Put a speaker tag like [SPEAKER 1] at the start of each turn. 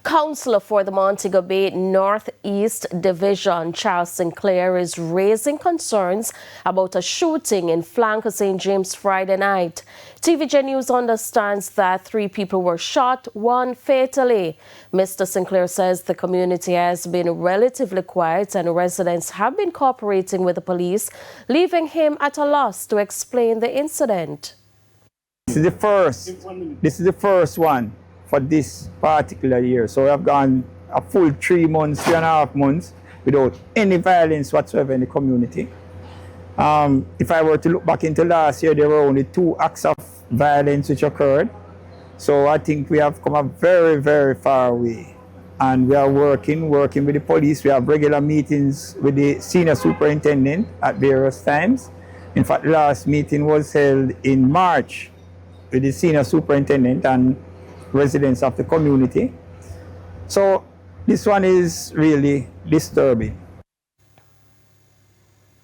[SPEAKER 1] Councillor for the Montego Bay Northeast Division, Charles Sinclair, is raising concerns about a shooting in flank of St. James Friday night. TVJ News understands that 3 people were shot, 1 fatally. Mr. Sinclair says the community has been relatively quiet and residents have been cooperating with the police, leaving him at a loss to explain the incident.
[SPEAKER 2] This is the first one for this particular year. So we have gone a full 3 months, 3.5 months without any violence whatsoever in the community. If I were to look back into last year, there were only 2 acts of violence which occurred. So I think we have come a very, very far away. And we are working with the police. We have regular meetings with the senior superintendent at various times. In fact, last meeting was held in March with the senior superintendent and residents of the community. So this one is really disturbing.